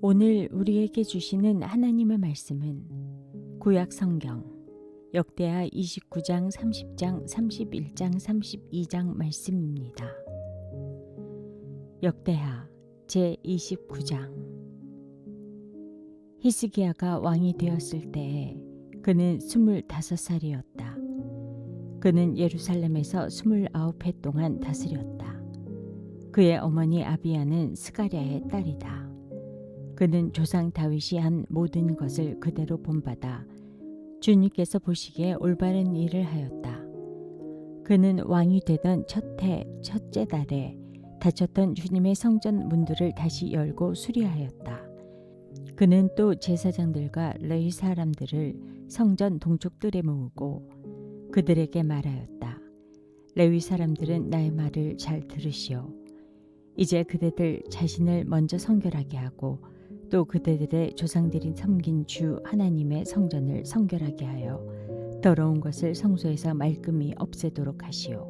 오늘 우리에게 주시는 하나님의 말씀은 구약 성경 역대하 29장 30장 31장 32장 말씀입니다. 역대하 제29장. 히스기야가 왕이 되었을 때에 그는 25살이었다. 그는 예루살렘에서 29해 동안 다스렸다. 그의 어머니 아비야는 스가랴의 딸이다. 그는 조상 다윗이 한 모든 것을 그대로 본받아 주님께서 보시기에 올바른 일을 하였다. 그는 왕이 되던 첫째 달에 닫혔던 주님의 성전 문들을 다시 열고 수리하였다. 그는 또 제사장들과 레위 사람들을 성전 동쪽들에 모으고 그들에게 말하였다. 레위 사람들은 나의 말을 잘 들으시오. 이제 그대들 자신을 먼저 성결하게 하고 또 그대들의 조상들이 섬긴 주 하나님의 성전을 성결하게 하여 더러운 것을 성소에서 말끔히 없애도록 하시오.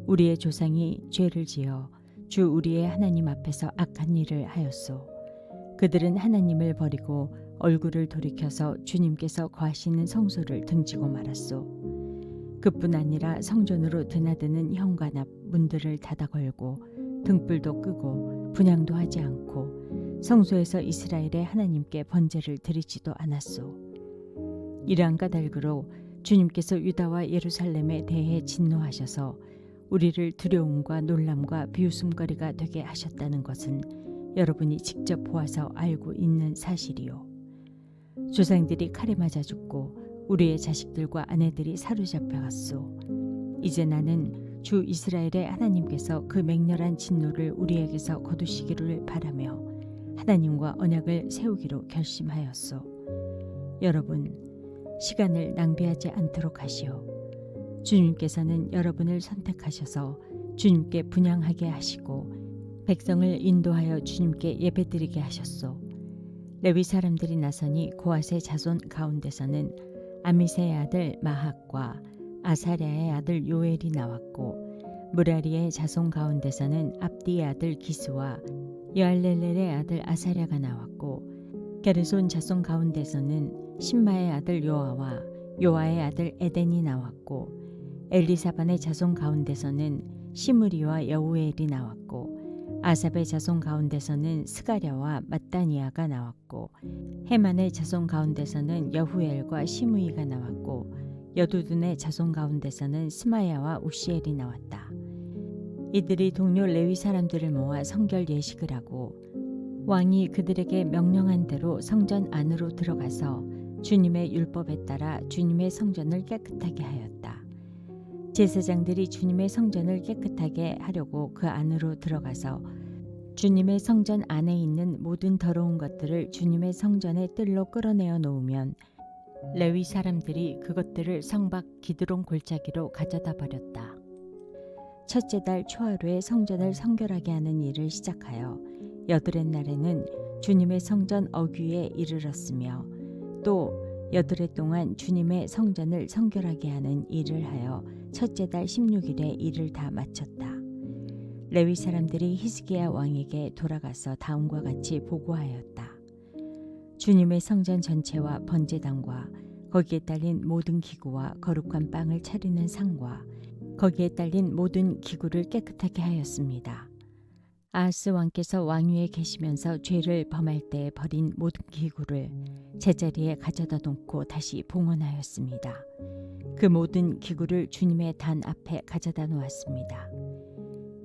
우리의 조상이 죄를 지어 주 우리의 하나님 앞에서 악한 일을 하였소. 그들은 하나님을 버리고 얼굴을 돌이켜서 주님께서 거하시는 성소를 등지고 말았소. 그뿐 아니라 성전으로 드나드는 현관 앞 문들을 닫아 걸고 등불도 끄고 분향도 하지 않고 성소에서 이스라엘의 하나님께 번제를 드리지도 않았소. 이러한 까닭으로 주님께서 유다와 예루살렘에 대해 진노하셔서 우리를 두려움과 놀람과 비웃음거리가 되게 하셨다는 것은 여러분이 직접 보아서 알고 있는 사실이요. 조상들이 칼에 맞아 죽고 우리의 자식들과 아내들이 사로잡혀갔소. 이제 나는 주 이스라엘의 하나님께서 그 맹렬한 진노를 우리에게서 거두시기를 바라며 하나님과 언약을 세우기로 결심하였소. 여러분, 시간을 낭비하지 않도록 하시오. 주님께서는 여러분을 선택하셔서 주님께 분향하게 하시고 백성을 인도하여 주님께 예배드리게 하셨소. 레위 사람들이 나서니 고핫의 자손 가운데서는 아미세의 아들 마학과 아사랴의 아들 요엘이 나왔고 무라리의 자손 가운데서는 압디의 아들 기스와 여알렐렐의 아들 아사랴가 나왔고 게르손 자손 가운데서는 심마의 아들 요아와 요아의 아들 에덴이 나왔고 엘리사반의 자손 가운데서는 시므리와 여우엘이 나왔고 아삽의 자손 가운데서는 스가랴와 mat다니아가 나왔고 헤만의 자손 가운데서는 여후엘과 시므이가 나왔고 여두둔의 자손 가운데서는 스마야와 우시엘이 나왔다. 이들이 동료 레위 사람들을 모아 성결 예식을 하고 왕이 그들에게 명령한 대로 성전 안으로 들어가서 주님의 율법에 따라 주님의 성전을 깨끗하게 하였다. 제사장들이 주님의 성전을 깨끗하게 하려고 그 안으로 들어가서 주님의 성전 안에 있는 모든 더러운 것들을 주님의 성전의 뜰로 끌어내어 놓으면 레위 사람들이 그것들을 성 밖 기드론 골짜기로 가져다 버렸다. 첫째 달 초하루에 성전을 성결하게 하는 일을 시작하여 여드렛 날에는 주님의 성전 어귀에 이르렀으며 또 여드렛 동안 주님의 성전을 성결하게 하는 일을 하여 첫째 달 16일에 일을 다 마쳤다. 레위 사람들이 히스기야 왕에게 돌아가서 다음과 같이 보고하였다. 주님의 성전 전체와 번제단과 거기에 딸린 모든 기구와 거룩한 빵을 차리는 상과 거기에 딸린 모든 기구를 깨끗하게 하였습니다. 아하스 왕께서 왕위에 계시면서 죄를 범할 때 버린 모든 기구를 제자리에 가져다 놓고 다시 봉헌하였습니다. 그 모든 기구를 주님의 단 앞에 가져다 놓았습니다.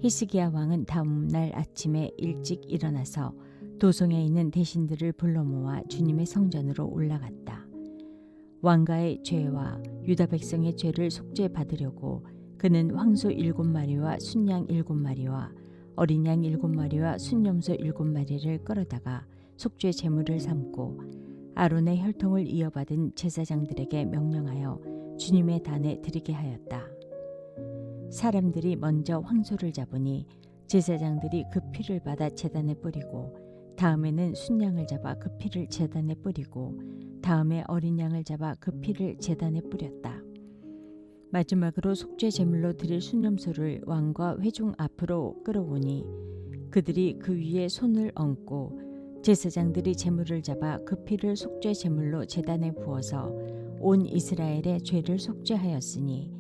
히스기야 왕은 다음 날 아침에 일찍 일어나서 도성에 있는 대신들을 불러 모아 주님의 성전으로 올라갔다. 왕가의 죄와 유다 백성의 죄를 속죄받으려고 그는 황소 7마리와 순양 7마리와 어린 양 7마리와 순염소 7마리를 끌어다가 속죄 제물을 삼고 아론의 혈통을 이어받은 제사장들에게 명령하여 주님의 단에 드리게 하였다. 사람들이 먼저 황소를 잡으니 제사장들이 그 피를 받아 제단에 뿌리고 다음에는 순양을 잡아 그 피를 제단에 뿌리고 다음에 어린 양을 잡아 그 피를 제단에 뿌렸다. 마지막으로 속죄 제물로 드릴 순염소를 왕과 회중 앞으로 끌어오니 그들이 그 위에 손을 얹고 제사장들이 제물을 잡아 그 피를 속죄 제물로 제단에 부어서 온 이스라엘의 죄를 속죄하였으니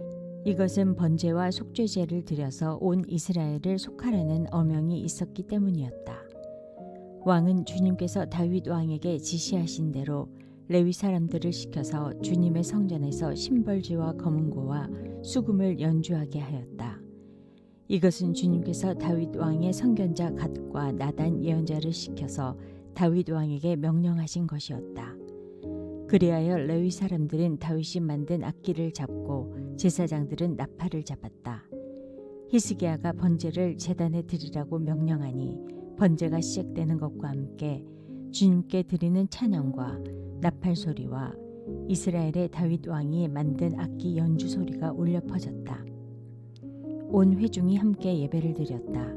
이것은 번제와 속죄제를 드려서 온 이스라엘을 속하라는 어명이 있었기 때문이었다. 왕은 주님께서 다윗 왕에게 지시하신 대로 레위 사람들을 시켜서 주님의 성전에서 심벌지와 검은고와 수금을 연주하게 하였다. 이것은 주님께서 다윗 왕의 선견자 갓과 나단 예언자를 시켜서 다윗 왕에게 명령하신 것이었다. 그리하여 레위 사람들은 다윗이 만든 악기를 잡고 제사장들은 나팔을 잡았다. 히스기야가 번제를 제단에 드리라고 명령하니 번제가 시작되는 것과 함께 주님께 드리는 찬양과 나팔 소리와 이스라엘의 다윗 왕이 만든 악기 연주 소리가 울려 퍼졌다. 온 회중이 함께 예배를 드렸다.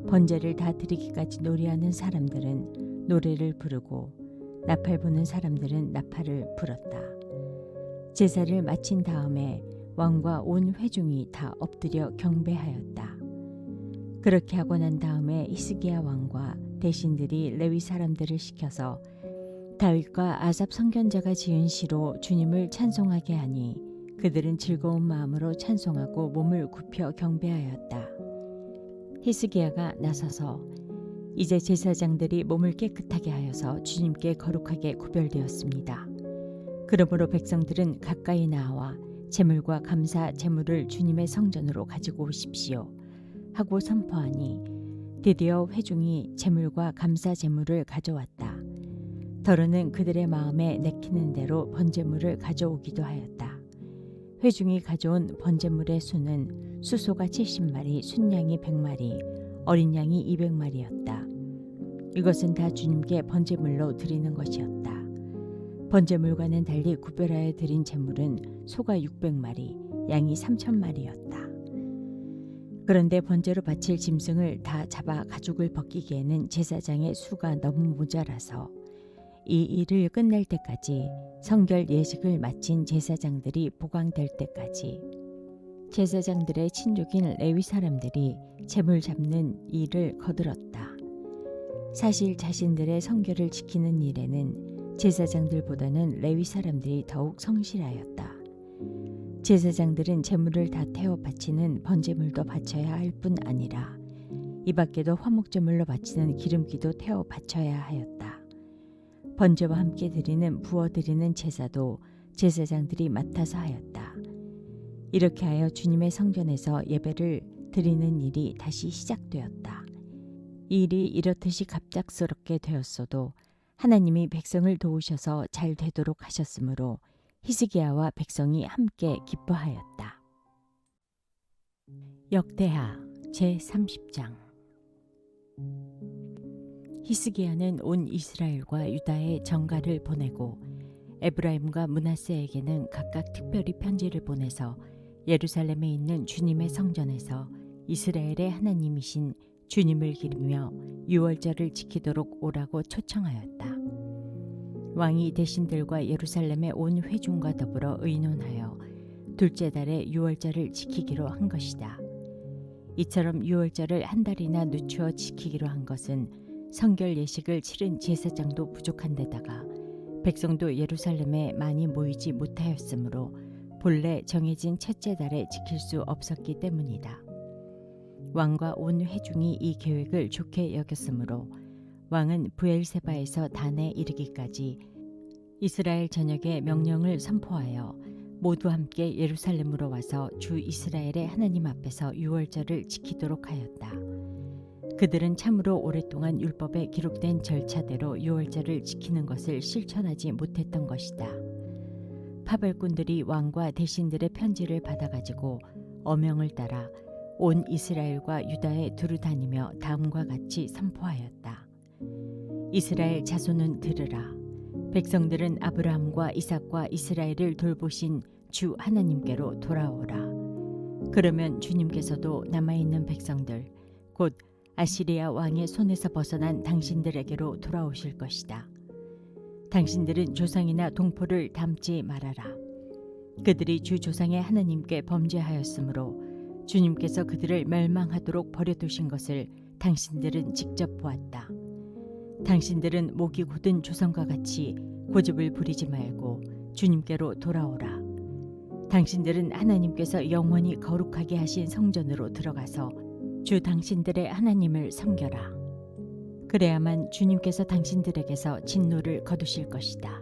번제를 다 드리기까지 노래하는 사람들은 노래를 부르고 나팔 부는 사람들은 나팔을 불었다. 제사를 마친 다음에 왕과 온 회중이 다 엎드려 경배하였다. 그렇게 하고 난 다음에 히스기야 왕과 대신들이 레위 사람들을 시켜서 다윗과 아삽 선견자가 지은 시로 주님을 찬송하게 하니 그들은 즐거운 마음으로 찬송하고 몸을 굽혀 경배하였다. 히스기야가 나서서 이제 제사장들이 몸을 깨끗하게 하여서 주님께 거룩하게 구별되었습니다. 그러므로 백성들은 가까이 나와 제물과 감사 제물을 주님의 성전으로 가지고 오십시오 하고 선포하니 드디어 회중이 제물과 감사 제물을 가져왔다. 더러는 그들의 마음에 내키는 대로 번제물을 가져오기도 하였다. 회중이 가져온 번제물의 수는 수소가 70마리, 순양이 100마리, 어린 양이 200마리였다. 이것은 다 주님께 번제물로 드리는 것이었다. 번제물과는 달리 구별하여 드린 제물은 소가 600마리, 양이 3000마리였다. 그런데 번제로 바칠 짐승을 다 잡아 가죽을 벗기기에는 제사장의 수가 너무 모자라서 이 일을 끝낼 때까지 성결 예식을 마친 제사장들이 보강될 때까지 제사장들의 친족인 레위 사람들이 제물 잡는 일을 거들었다. 사실 자신들의 성결을 지키는 일에는 제사장들보다는 레위 사람들이 더욱 성실하였다. 제사장들은 제물을 다 태워 바치는 번제물도 바쳐야 할 뿐 아니라 이 밖에도 화목제물로 바치는 기름기도 태워 바쳐야 하였다. 번제와 함께 드리는 부어드리는 제사도 제사장들이 맡아서 하였다. 이렇게 하여 주님의 성전에서 예배를 드리는 일이 다시 시작되었다. 이 일이 이렇듯이 갑작스럽게 되었어도 하나님이 백성을 도우셔서 잘 되도록 하셨으므로 히스기야와 백성이 함께 기뻐하였다. 역대하 제30장. 히스기야는 온 이스라엘과 유다에 전가를 보내고 에브라임과 므낫세에게는 각각 특별히 편지를 보내서 예루살렘에 있는 주님의 성전에서 이스라엘의 하나님이신 주님을 기리며 유월절을 지키도록 오라고 초청하였다. 왕이 대신들과 예루살렘의 온 회중과 더불어 의논하여 둘째 달에 유월절을 지키기로 한 것이다. 이처럼 유월절을 한 달이나 늦추어 지키기로 한 것은 성결 예식을 치른 제사장도 부족한 데다가 백성도 예루살렘에 많이 모이지 못하였으므로 본래 정해진 첫째 달에 지킬 수 없었기 때문이다. 왕과 온 회중이 이 계획을 좋게 여겼으므로 왕은 브엘세바에서 단에 이르기까지 이스라엘 전역에 명령을 선포하여 모두 함께 예루살렘으로 와서 주 이스라엘의 하나님 앞에서 유월절을 지키도록 하였다. 그들은 참으로 오랫동안 율법에 기록된 절차대로 유월절을 지키는 것을 실천하지 못했던 것이다. 파벌꾼들이 왕과 대신들의 편지를 받아가지고 어명을 따라 온 이스라엘과 유다에 두루 다니며 다음과 같이 선포하였다. 이스라엘 자손은 들으라. 백성들은 아브라함과 이삭과 이스라엘을 돌보신 주 하나님께로 돌아오라. 그러면 주님께서도 남아있는 백성들 곧 아시리아 왕의 손에서 벗어난 당신들에게로 돌아오실 것이다. 당신들은 조상이나 동포를 닮지 말아라. 그들이 주 조상의 하나님께 범죄하였으므로 주님께서 그들을 멸망하도록 버려두신 것을 당신들은 직접 보았다. 당신들은 목이 곧은 조상과 같이 고집을 부리지 말고 주님께로 돌아오라. 당신들은 하나님께서 영원히 거룩하게 하신 성전으로 들어가서 주 당신들의 하나님을 섬겨라. 그래야만 주님께서 당신들에게서 진노를 거두실 것이다.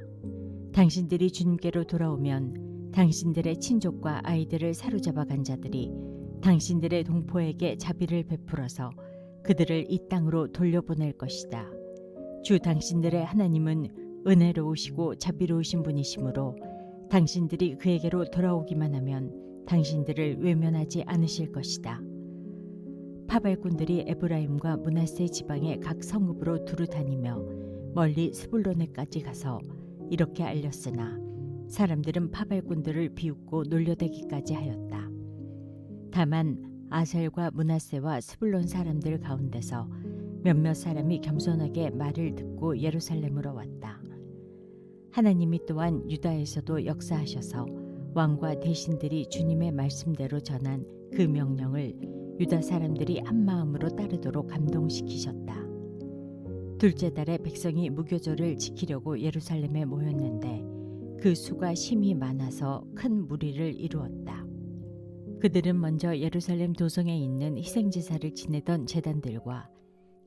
당신들이 주님께로 돌아오면 당신들의 친족과 아이들을 사로잡아 간 자들이 당신들의 동포에게 자비를 베풀어서 그들을 이 땅으로 돌려보낼 것이다. 주 당신들의 하나님은 은혜로우시고 자비로우신 분이시므로 당신들이 그에게로 돌아오기만 하면 당신들을 외면하지 않으실 것이다. 파발꾼들이 에브라임과 므낫세 지방의 각 성읍으로 두루 다니며 멀리 스불론에까지 가서 이렇게 알렸으나 사람들은 파발꾼들을 비웃고 놀려대기까지 하였다. 다만 아셀과 므낫세와 스불론 사람들 가운데서 몇몇 사람이 겸손하게 말을 듣고 예루살렘으로 왔다. 하나님이 또한 유다에서도 역사하셔서 왕과 대신들이 주님의 말씀대로 전한 그 명령을 유다 사람들이 한 마음으로 따르도록 감동시키셨다. 둘째 달에 백성이 무교절을 지키려고 예루살렘에 모였는데 그 수가 심히 많아서 큰 무리를 이루었다. 그들은 먼저 예루살렘 도성에 있는 희생제사를 지내던 제단들과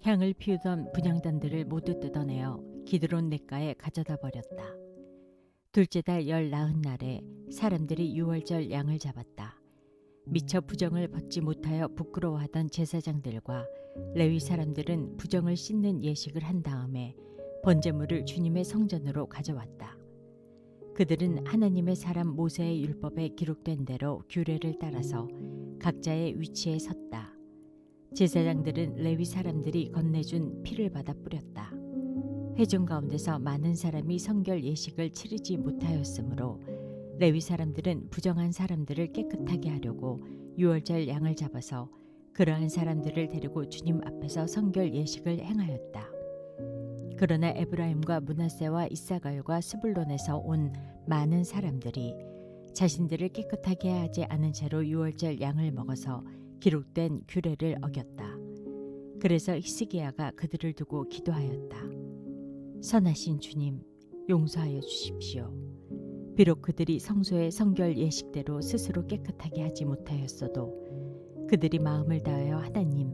향을 피우던 분향단들을 모두 뜯어내어 기드론 냇가에 가져다 버렸다. 둘째 달 19날에 사람들이 유월절 양을 잡았다. 미처 부정을 벗지 못하여 부끄러워하던 제사장들과 레위 사람들은 부정을 씻는 예식을 한 다음에 번제물을 주님의 성전으로 가져왔다. 그들은 하나님의 사람 모세의 율법에 기록된 대로 규례를 따라서 각자의 위치에 섰다. 제사장들은 레위 사람들이 건네준 피를 받아 뿌렸다. 회중 가운데서 많은 사람이 성결 예식을 치르지 못하였으므로 레위 사람들은 부정한 사람들을 깨끗하게 하려고 유월절 양을 잡아서 그러한 사람들을 데리고 주님 앞에서 성결 예식을 행하였다. 그러나 에브라임과 므낫세와 이사갈과 스불론에서 온 많은 사람들이 자신들을 깨끗하게 하지 않은 채로 유월절 양을 먹어서 기록된 규례를 어겼다. 그래서 히스기야가 그들을 두고 기도하였다. 선하신 주님, 용서하여 주십시오. 비록 그들이 성소의 성결 예식대로 스스로 깨끗하게 하지 못하였어도 그들이 마음을 다하여 하나님,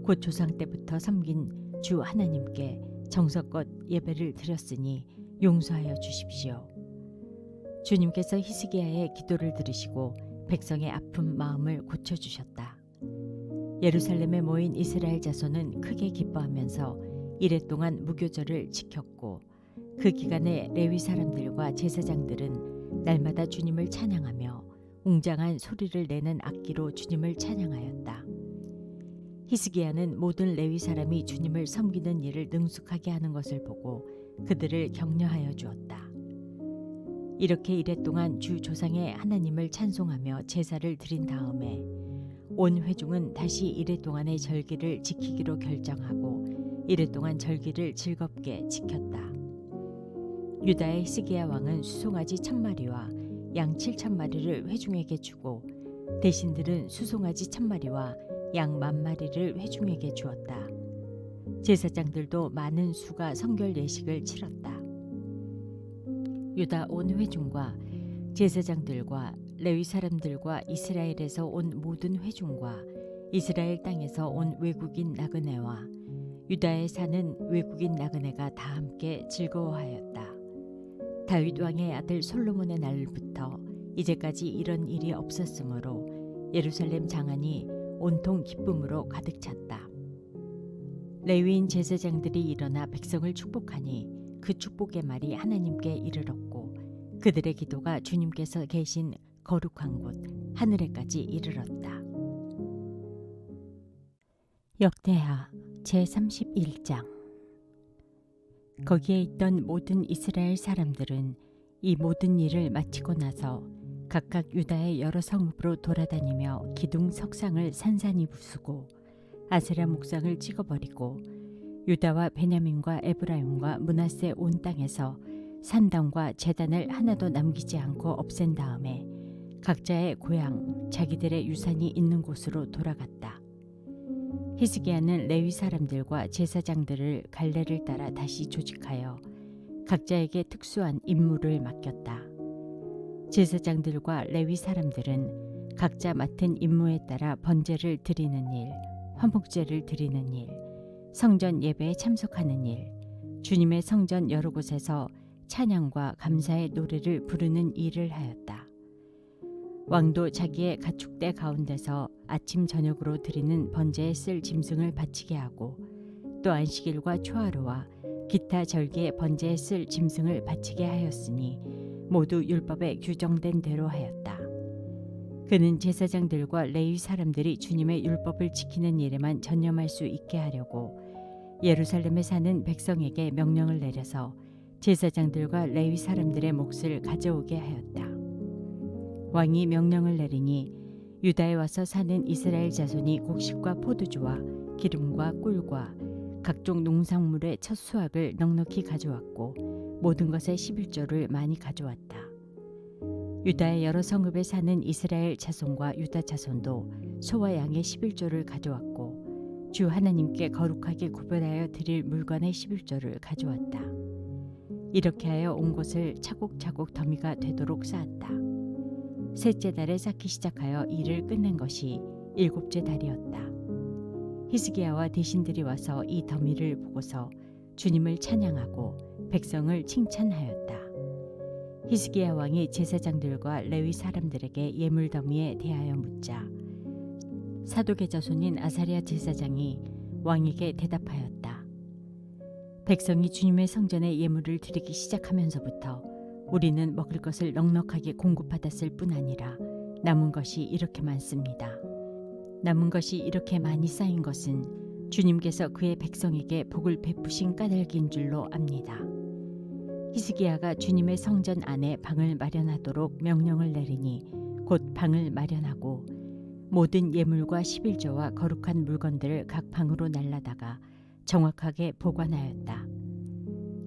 곧 조상 때부터 섬긴 주 하나님께 정성껏 예배를 드렸으니 용서하여 주십시오. 주님께서 히스기야의 기도를 들으시고 백성의 아픈 마음을 고쳐주셨다. 예루살렘에 모인 이스라엘 자손은 크게 기뻐하면서 이레 동안 무교절을 지켰고 그 기간에 레위 사람들과 제사장들은 날마다 주님을 찬양하며 웅장한 소리를 내는 악기로 주님을 찬양하였다. 히스기야는 모든 레위 사람이 주님을 섬기는 일을 능숙하게 하는 것을 보고 그들을 격려하여 주었다. 이렇게 이레 동안 주 조상의 하나님을 찬송하며 제사를 드린 다음에 온 회중은 다시 이레 동안의 절기를 지키기로 결정하고 이레 동안 절기를 즐겁게 지켰다. 유다의 히스기야 왕은 수송아지 1000마리와 양 7000마리를 회중에게 주고 대신들은 수송아지 1000마리와 양 10,000마리를 회중에게 주었다. 제사장들도 많은 수가 성결 예식을 치렀다. 유다 온 회중과 제사장들과 레위 사람들과 이스라엘에서 온 모든 회중과 이스라엘 땅에서 온 외국인 나그네와 유다에 사는 외국인 나그네가 다 함께 즐거워하였다. 다윗 왕의 아들 솔로몬의 날부터 이제까지 이런 일이 없었으므로 예루살렘 장안이 온통 기쁨으로 가득 찼다. 레위인 제사장들이 일어나 백성을 축복하니 그 축복의 말이 하나님께 이르렀고 그들의 기도가 주님께서 계신 거룩한 곳 하늘에까지 이르렀다. 역대하 제31장. 거기에 있던 모든 이스라엘 사람들은 이 모든 일을 마치고 나서 각각 유다의 여러 성읍으로 돌아다니며 기둥 석상을 산산이 부수고 아세라 목상을 찍어버리고 유다와 베냐민과 에브라임과 므낫세 온 땅에서 산당과 제단을 하나도 남기지 않고 없앤 다음에 각자의 고향 자기들의 유산이 있는 곳으로 돌아갔다. 히스기야는 레위 사람들과 제사장들을 갈래를 따라 다시 조직하여 각자에게 특수한 임무를 맡겼다. 제사장들과 레위 사람들은 각자 맡은 임무에 따라 번제를 드리는 일, 화목제를 드리는 일, 성전 예배에 참석하는 일, 주님의 성전 여러 곳에서 찬양과 감사의 노래를 부르는 일을 하였다. 왕도 자기의 가축대 가운데서 아침 저녁으로 드리는 번제에 쓸 짐승을 바치게 하고 또 안식일과 초하루와 기타 절기에 번제에 쓸 짐승을 바치게 하였으니 모두 율법에 규정된 대로 하였다. 그는 제사장들과 레위 사람들이 주님의 율법을 지키는 일에만 전념할 수 있게 하려고 예루살렘에 사는 백성에게 명령을 내려서 제사장들과 레위 사람들의 몫을 가져오게 하였다. 왕이 명령을 내리니 유다에 와서 사는 이스라엘 자손이 곡식과 포도주와 기름과 꿀과 각종 농산물의 첫 수확을 넉넉히 가져왔고 모든 것의 11조를 많이 가져왔다. 유다의 여러 성읍에 사는 이스라엘 자손과 유다 자손도 소와 양의 11조를 가져왔고 주 하나님께 거룩하게 구별하여 드릴 물건의 11조를 가져왔다. 이렇게 하여 온 곳을 차곡차곡 더미가 되도록 쌓았다. 셋째 달에 쌓기 시작하여 일을 끝낸 것이 일곱째 달이었다. 히스기야와 대신들이 와서 이 더미를 보고서 주님을 찬양하고 백성을 칭찬하였다. 히스기야 왕이 제사장들과 레위 사람들에게 예물 더미에 대하여 묻자 사독의 자손인 아사랴 제사장이 왕에게 대답하였다. 백성이 주님의 성전에 예물을 드리기 시작하면서부터 우리는 먹을 것을 넉넉하게 공급받았을 뿐 아니라 남은 것이 이렇게 많습니다. 남은 것이 이렇게 많이 쌓인 것은 주님께서 그의 백성에게 복을 베푸신 까닭인 줄로 압니다. 히스기야가 주님의 성전 안에 방을 마련하도록 명령을 내리니 곧 방을 마련하고 모든 예물과 11조와 거룩한 물건들을 각 방으로 날라다가 정확하게 보관하였다.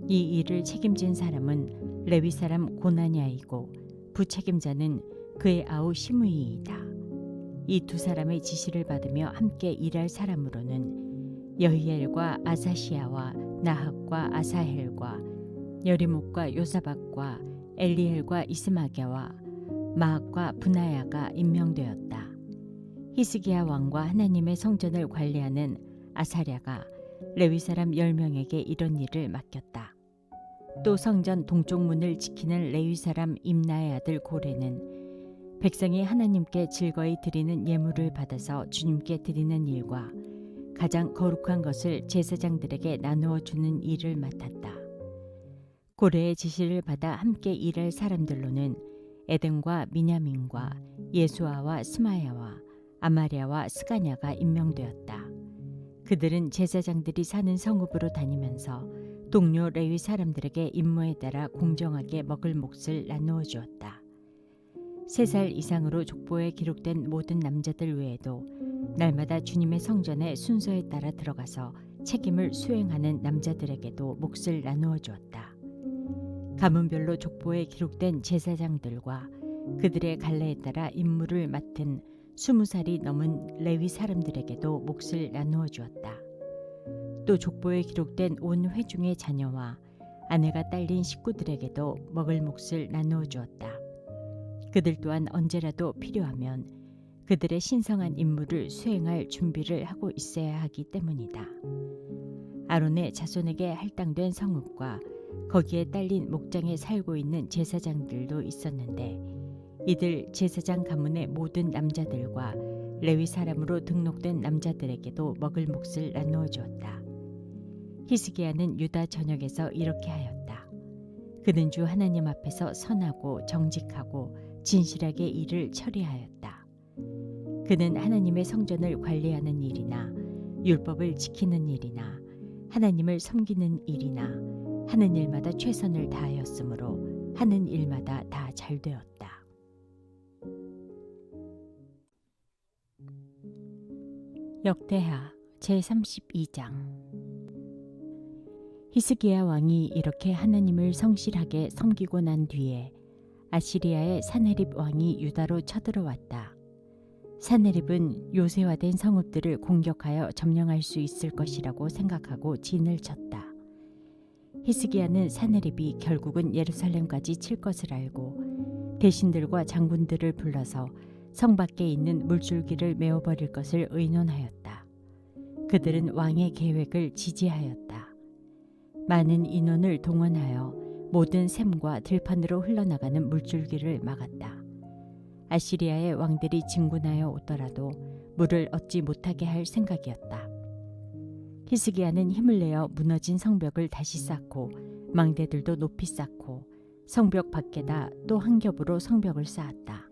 이 일을 책임진 사람은 레위 사람 고나냐이고 부책임자는 그의 아우 시므이이다. 이 두 사람의 지시를 받으며 함께 일할 사람으로는 여히엘과 아사시아와 나학과 아사헬과 여리목과 요사박과 엘리엘과 이스마랴와 마악과 분하야가 임명되었다. 히스기야 왕과 하나님의 성전을 관리하는 아사랴가 레위 사람 10명에게 이런 일을 맡겼다. 또 성전 동쪽 문을 지키는 레위 사람 임나의 아들 고레는 백성이 하나님께 즐거이 드리는 예물을 받아서 주님께 드리는 일과 가장 거룩한 것을 제사장들에게 나누어 주는 일을 맡았다. 고레의 지시를 받아 함께 일할 사람들로는 에덴과 미냐민과 예수아와 스마야와 아마랴와 스가냐가 임명되었다. 그들은 제사장들이 사는 성읍으로 다니면서 동료 레위 사람들에게 임무에 따라 공정하게 먹을 몫을 나누어 주었다. 3살 이상으로 족보에 기록된 모든 남자들 외에도 날마다 주님의 성전에 순서에 따라 들어가서 책임을 수행하는 남자들에게도 몫을 나누어 주었다. 가문별로 족보에 기록된 제사장들과 그들의 갈래에 따라 임무를 맡은 20살이 넘은 레위 사람들에게도 몫을 나누어 주었다. 또 족보에 기록된 온 회중의 자녀와 아내가 딸린 식구들에게도 먹을 몫을 나누어 주었다. 그들 또한 언제라도 필요하면 그들의 신성한 임무를 수행할 준비를 하고 있어야 하기 때문이다. 아론의 자손에게 할당된 성읍과 거기에 딸린 목장에 살고 있는 제사장들도 있었는데 이들 제사장 가문의 모든 남자들과 레위 사람으로 등록된 남자들에게도 먹을 몫을 나누어 주었다. 히스기야는 유다 전역에서 이렇게 하였다. 그는 주 하나님 앞에서 선하고 정직하고 진실하게 일을 처리하였다. 그는 하나님의 성전을 관리하는 일이나 율법을 지키는 일이나 하나님을 섬기는 일이나 하는 일마다 최선을 다하였으므로 하는 일마다 다 잘되었다. 역대하 제32장. 히스기야 왕이 이렇게 하나님을 성실하게 섬기고 난 뒤에 아시리아의 사네립 왕이 유다로 쳐들어왔다. 사네립은 요새화된 성읍들을 공격하여 점령할 수 있을 것이라고 생각하고 진을 쳤다. 히스기야는 사네립이 결국은 예루살렘까지 칠 것을 알고 대신들과 장군들을 불러서 성 밖에 있는 물줄기를 메어버릴 것을 의논하였다. 그들은 왕의 계획을 지지하였다. 많은 인원을 동원하여 모든 샘과 들판으로 흘러나가는 물줄기를 막았다. 아시리아의 왕들이 진군하여 오더라도 물을 얻지 못하게 할 생각이었다. 히스기야는 힘을 내어 무너진 성벽을 다시 쌓고 망대들도 높이 쌓고 성벽 밖에다 또 한 겹으로 성벽을 쌓았다.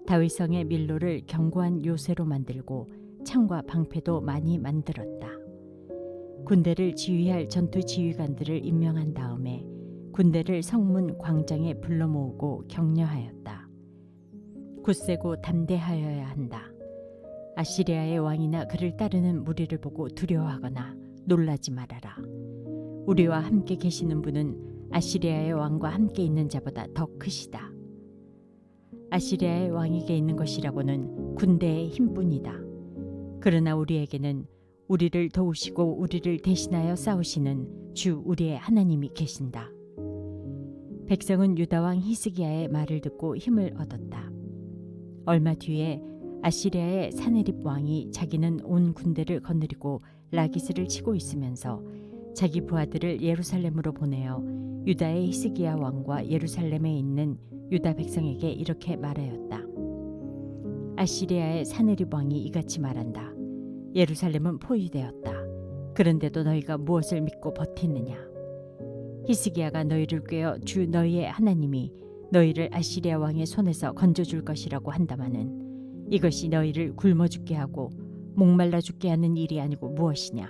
다윗성의 밀로를 견고한 요새로 만들고 창과 방패도 많이 만들었다. 군대를 지휘할 전투 지휘관들을 임명한 다음에 군대를 성문 광장에 불러 모으고 격려하였다. 굳세고 담대하여야 한다. 아시리아의 왕이나 그를 따르는 무리를 보고 두려워하거나 놀라지 말아라. 우리와 함께 계시는 분은 아시리아의 왕과 함께 있는 자보다 더 크시다. 아시리아의 왕에게 있는 것이라고는 군대의 힘뿐이다. 그러나 우리에게는 우리를 도우시고 우리를 대신하여 싸우시는 주 우리의 하나님이 계신다. 백성은 유다 왕 히스기야의 말을 듣고 힘을 얻었다. 얼마 뒤에 아시리아의 사네립 왕이 자기는 온 군대를 거느리고 라기스를 치고 있으면서 자기 부하들을 예루살렘으로 보내어 유다의 히스기야 왕과 예루살렘에 있는 유다 백성에게 이렇게 말하였다. 아시리아의 사네립 왕이 이같이 말한다. 예루살렘은 포위되었다. 그런데도 너희가 무엇을 믿고 버티느냐? 히스기야가 너희를 꾀어 주 너희의 하나님이 너희를 아시리아 왕의 손에서 건져줄 것이라고 한다마는 이것이 너희를 굶어 죽게 하고 목말라 죽게 하는 일이 아니고 무엇이냐?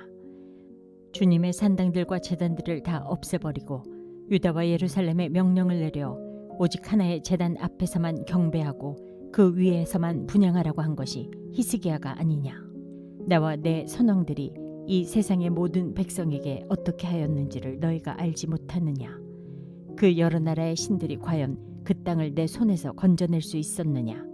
주님의 산당들과 제단들을 다 없애버리고 유다와 예루살렘에 명령을 내려 오직 하나의 제단 앞에서만 경배하고 그 위에서만 분향하라고 한 것이 히스기야가 아니냐? 나와 내 선왕들이 이 세상의 모든 백성에게 어떻게 하였는지를 너희가 알지 못하느냐? 그 여러 나라의 신들이 과연 그 땅을 내 손에서 건져낼 수 있었느냐?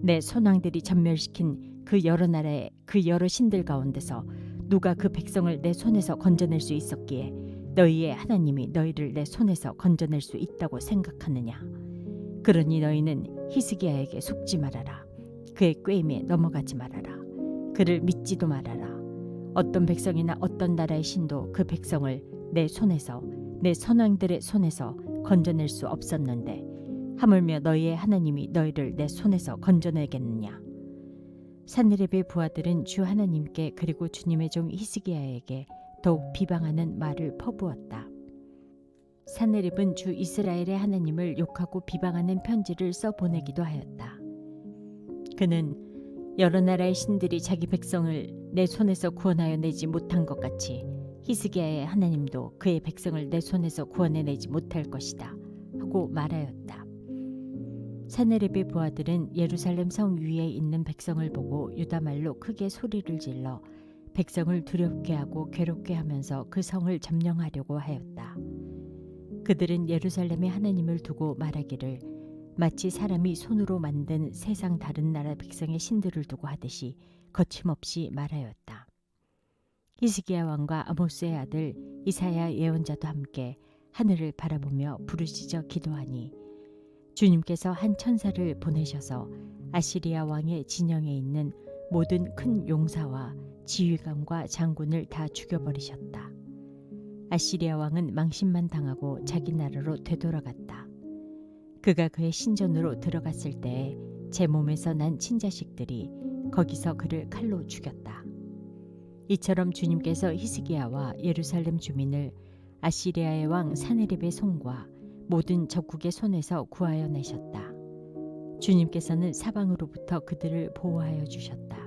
내 선왕들이 전멸시킨 그 여러 나라의 그 여러 신들 가운데서 누가 그 백성을 내 손에서 건져낼 수 있었기에 너희의 하나님이 너희를 내 손에서 건져낼 수 있다고 생각하느냐? 그러니 너희는 히스기야에게 속지 말아라. 그의 꾀임에 넘어가지 말아라. 그를 믿지도 말아라. 어떤 백성이나 어떤 나라의 신도 그 백성을 내 손에서 내 선왕들의 손에서 건져낼 수 없었는데 하물며 너희의 하나님이 너희를 내 손에서 건져내겠느냐? 사느립의 부하들은 주 하나님께 그리고 주님의 종 히스기야에게 더욱 비방하는 말을 퍼부었다. 사느립은 주 이스라엘의 하나님을 욕하고 비방하는 편지를 써 보내기도 하였다. 그는 여러 나라의 신들이 자기 백성을 내 손에서 구원하여 내지 못한 것 같이 히스기야의 하나님도 그의 백성을 내 손에서 구원해내지 못할 것이다 하고 말하였다. 사네립의 부하들은 예루살렘 성 위에 있는 백성을 보고 유다 말로 크게 소리를 질러 백성을 두렵게 하고 괴롭게 하면서 그 성을 점령하려고 하였다. 그들은 예루살렘의 하나님을 두고 말하기를 마치 사람이 손으로 만든 세상 다른 나라 백성의 신들을 두고 하듯이 거침없이 말하였다. 히스기야 왕과 아모스의 아들 이사야 예언자도 함께 하늘을 바라보며 부르짖어 기도하니 주님께서 한 천사를 보내셔서 아시리아 왕의 진영에 있는 모든 큰 용사와 지휘관과 장군을 다 죽여버리셨다. 아시리아 왕은 망신만 당하고 자기 나라로 되돌아갔다. 그가 그의 신전으로 들어갔을 때에 제 몸에서 난 친자식들이 거기서 그를 칼로 죽였다. 이처럼 주님께서 히스기야와 예루살렘 주민을 아시리아의 왕 사네립의 손과 모든 적국의 손에서 구하여 내셨다. 주님께서는 사방으로부터 그들을 보호하여 주셨다.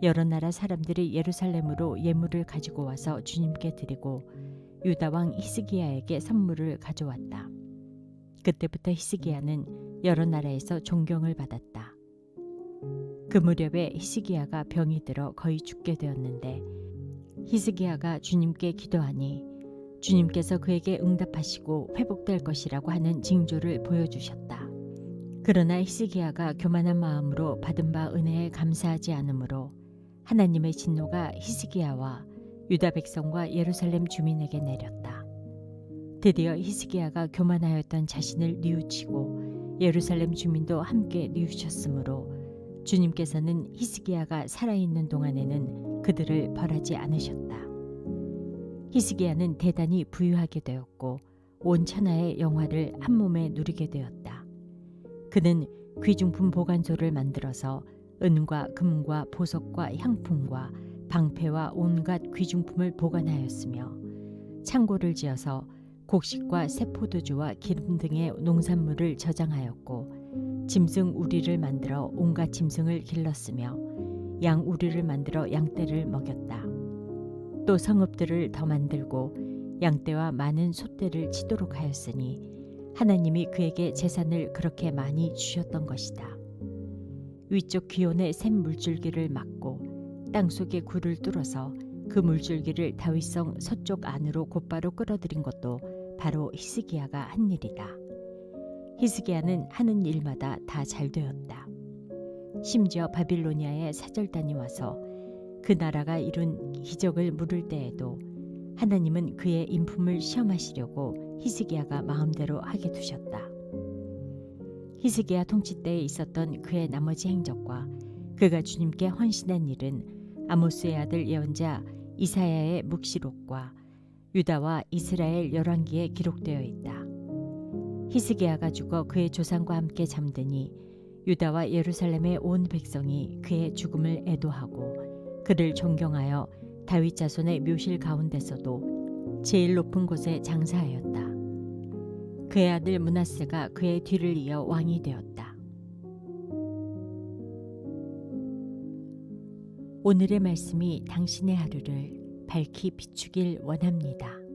여러 나라 사람들이 예루살렘으로 예물을 가지고 와서 주님께 드리고 유다 왕 히스기야에게 선물을 가져왔다. 그때부터 히스기야는 여러 나라에서 존경을 받았다. 그 무렵에 히스기야가 병이 들어 거의 죽게 되었는데 히스기야가 주님께 기도하니 주님께서 그에게 응답하시고 회복될 것이라고 하는 징조를 보여주셨다. 그러나 히스기야가 교만한 마음으로 받은 바 은혜에 감사하지 않으므로 하나님의 진노가 히스기야와 유다 백성과 예루살렘 주민에게 내렸다. 드디어 히스기야가 교만하였던 자신을 뉘우치고 예루살렘 주민도 함께 뉘우쳤으므로 주님께서는 히스기야가 살아있는 동안에는 그들을 벌하지 않으셨다. 히스기야는 대단히 부유하게 되었고 온 천하의 영화를 한 몸에 누리게 되었다. 그는 귀중품 보관소를 만들어서 은과 금과 보석과 향품과 방패와 온갖 귀중품을 보관하였으며 창고를 지어서 곡식과 새포도주와 기름 등의 농산물을 저장하였고 짐승 우리를 만들어 온갖 짐승을 길렀으며 양 우리를 만들어 양떼를 먹였다. 또 성읍들을 더 만들고 양떼와 많은 소떼를 치도록 하였으니 하나님이 그에게 재산을 그렇게 많이 주셨던 것이다. 위쪽 기온의 샘 물줄기를 막고 땅속의 굴을 뚫어서 그 물줄기를 다윗성 서쪽 안으로 곧바로 끌어들인 것도 바로 히스기야가 한 일이다. 히스기야는 하는 일마다 다 잘 되었다. 심지어 바빌로니아의 사절단이 와서 그 나라가 이룬 기적을 물을 때에도 하나님은 그의 인품을 시험하시려고 히스기야가 마음대로 하게 두셨다. 히스기야 통치 때에 있었던 그의 나머지 행적과 그가 주님께 헌신한 일은 아모스의 아들 예언자 이사야의 묵시록과 유다와 이스라엘 열왕기에 기록되어 있다. 히스기야가 죽어 그의 조상과 함께 잠드니 유다와 예루살렘의 온 백성이 그의 죽음을 애도하고 그를 존경하여 다윗 자손의 묘실 가운데서도 제일 높은 곳에 장사하였다. 그의 아들 므낫세가 그의 뒤를 이어 왕이 되었다. 오늘의 말씀이 당신의 하루를 밝히 비추길 원합니다.